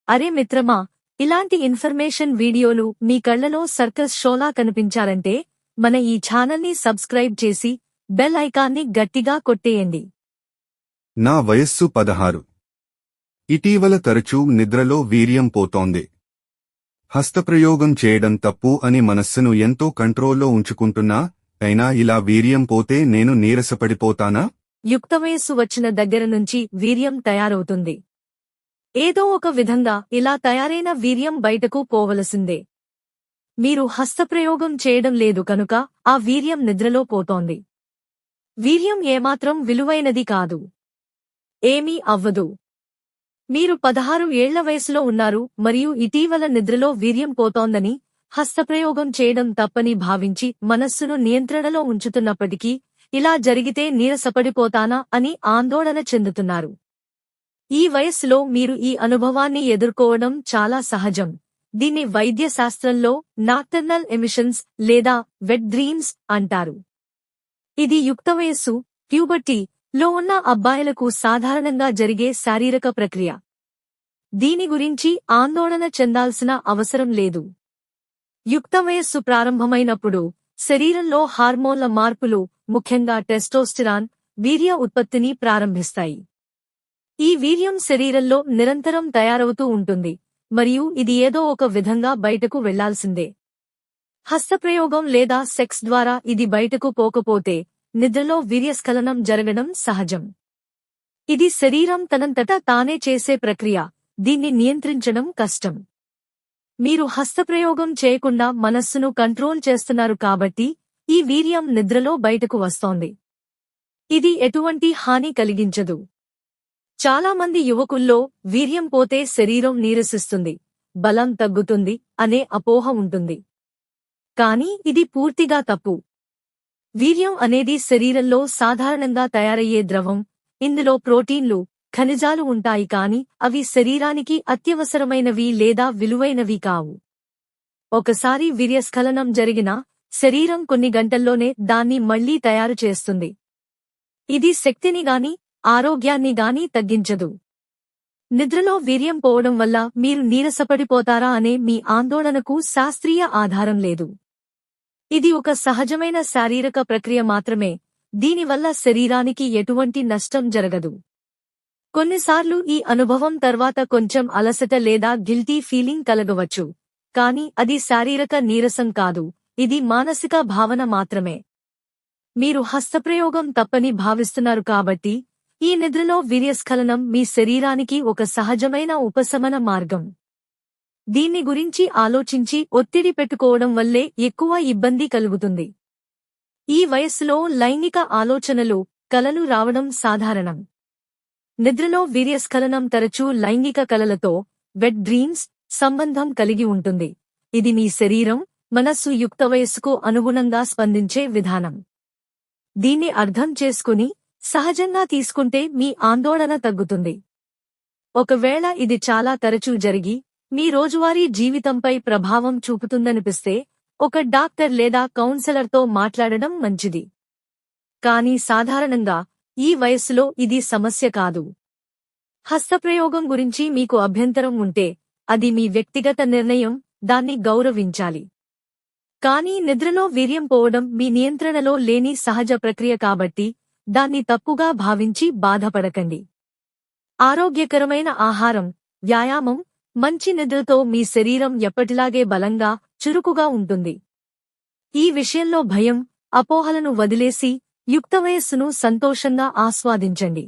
అరే మిత్రమా, ఇలాంటి ఇన్ఫర్మేషన్ వీడియోలు మీ కళ్లలో సర్కస్ షోలా కనిపించాలంటే మన ఈ ఛానల్ని సబ్స్క్రైబ్ చేసి బెల్ ఐకాన్ని గట్టిగా కొట్టేయండి. నా వయస్సు 16. ఇటీవల తరచూ నిద్రలో వీర్యం పోతోంది. హస్తప్రయోగం చేయడం తప్పు అని మనస్సును ఎంతో కంట్రోల్లో ఉంచుకుంటున్నా, అయినా ఇలా వీర్యం పోతే నేను నీరసపడిపోతానా? యుక్తవయస్సు వచ్చిన దగ్గర నుంచి వీర్యం తయారవుతుంది. ఏదో ఒక విధంగా ఇలా తయారైన వీర్యం బయటకు పోవలసిందే. మీరు హస్తప్రయోగం చేయడం లేదు కనుక ఆ వీర్యం నిద్రలో పోతోంది. వీర్యం ఏమాత్రం విలువైనది కాదు. ఏమీ అవ్వదు. మీరు 16 ఏళ్ల వయసులో ఉన్నారు మరియు ఇటీవల నిద్రలో వీర్యం పోతోందని, హస్తప్రయోగం చేయడం తప్పని భావించి మనస్సును నియంత్రణలో ఉంచుతున్నప్పటికీ ఇలా జరిగితే నీరసపడిపోతానా అని ఆందోళన చెందుతున్నారు. ఈ వయస్సులో మీరు ఈ అనుభవాన్ని ఎదుర్కోవడం చాలా సహజం. దీన్ని వైద్యశాస్త్రంలో నాక్టర్నల్ ఎమిషన్స్ లేదా వెట్ డ్రీమ్స్ అంటారు. ఇది యుక్తవయస్సు, ప్యూబర్టీ లో ఉన్న అబ్బాయిలకు సాధారణంగా జరిగే శారీరక ప్రక్రియ. దీని గురించి ఆందోళన చెందాల్సిన అవసరం లేదు. యుక్తవయస్సు ప్రారంభమైనప్పుడు శరీరంలో హార్మోన్ల మార్పులు, ముఖ్యంగా టెస్టోస్టెరాన్, వీర్య ఉత్పత్తిని ప్రారంభిస్తాయి. ఈ వీర్యం శరీరంలో నిరంతరం తయారవుతూ ఉంటుంది మరియు ఇది ఏదో ఒక విధంగా బయటకు వెళ్లాల్సిందే. హస్తప్రయోగం లేదా సెక్స్ ద్వారా ఇది బయటకు పోకపోతే నిద్రలో వీర్యస్ఖలనం జరగడం సహజం. ఇది శరీరం తనంతట తానే చేసే ప్రక్రియ. దీన్ని నియంత్రించడం కష్టం. మీరు హస్తప్రయోగం చేయకుండా మనస్సును కంట్రోల్ చేస్తున్నారు కాబట్టి ఈ వీర్యం నిద్రలో బయటకు వస్తోంది. ఇది ఎటువంటి హాని కలిగించదు. చాలామంది యువకుల్లో వీర్యం పోతే శరీరం నీరసిస్తుంది, బలం తగ్గుతుంది అనే అపోహ ఉంటుంది. కానీ ఇది పూర్తిగా తప్పు. వీర్యం అనేది శరీరంలో సాధారణంగా తయారయ్యే ద్రవం. ఇందులో ప్రోటీన్లు, ఖనిజాలు ఉంటాయి కానీ అవి శరీరానికి అత్యవసరమైనవి లేదా విలువైనవి కావు. ఒకసారి వీర్యస్ఖలనం జరిగినా శరీరం కొన్ని గంటల్లోనే దాన్ని మళ్లీ తయారు చేస్తుంది. ఇది శక్తిని గాని ఆరోగ్యాన్ని గాని తగ్గించదు. నిద్రలో వీర్యం పోవడం వల్ల మీరు నీరసపడిపోతారా అనే మీ ఆందోళనకు శాస్త్రీయ ఆధారం లేదు. ఇది ఒక సహజమైన శారీరక ప్రక్రియ మాత్రమే. దీనివల్ల శరీరానికి ఎటువంటి నష్టం జరగదు. కొన్నిసార్లు ఈ అనుభవం తర్వాత కొంచెం అలసట లేదా గిల్టీ ఫీలింగ్ కలగవచ్చు, కానీ అది శారీరక నీరసం కాదు, ఇది మానసిక భావన మాత్రమే. మీరు హస్తప్రయోగం తప్పని భావిస్తున్నారు కాబట్టి ఈ నిద్రలో వీర్యస్ఖలనం మీ శరీరానికి ఒక సహజమైన ఉపశమన మార్గం. దీన్ని గురించి ఆలోచించి ఒత్తిడి పెట్టుకోవడం వల్లే ఎక్కువ ఇబ్బంది కలుగుతుంది. ఈ వయస్సులో లైంగిక ఆలోచనలు, కలలు రావడం సాధారణం. నిద్రలో వీర్యస్ఖలనం తరచూ లైంగిక కలలతో, వెట్ డ్రీమ్స్, సంబంధం కలిగి ఉంటుంది. ఇది మీ శరీరం, మనస్సు యుక్తవయస్సుకు అనుగుణంగా స్పందించే విధానం. దీన్ని అర్థం చేసుకుని సహజంగా తీసుకుంటే మీ ఆందోళన తగ్గుతుంది. ఒకవేళ ఇది చాలా తరచూ జరిగి మీ రోజువారీ జీవితంపై ప్రభావం చూపుతుందనిపిస్తే ఒక డాక్టర్ లేదా కౌన్సెలర్తో మాట్లాడడం మంచిది. కానీ సాధారణంగా ఈ వయస్సులో ఇది సమస్య కాదు. హస్తప్రయోగం గురించి మీకు అభ్యంతరం ఉంటే అది మీ వ్యక్తిగత నిర్ణయం, దాన్ని గౌరవించాలి. కానీ నిద్రలో వీర్యం పోవడం మీ నియంత్రణలో లేని సహజ ప్రక్రియ కాబట్టి దాన్ని తప్పుగా భావించి బాధపడకండి. ఆరోగ్యకరమైన ఆహారం, వ్యాయామం, మంచి నిద్రతో మీ శరీరం ఎప్పటిలాగే బలంగా, చురుకుగా ఉంటుంది. ఈ విషయంలో భయం, అపోహలను వదిలేసి యుక్తవయస్సును సంతోషంగా ఆస్వాదించండి.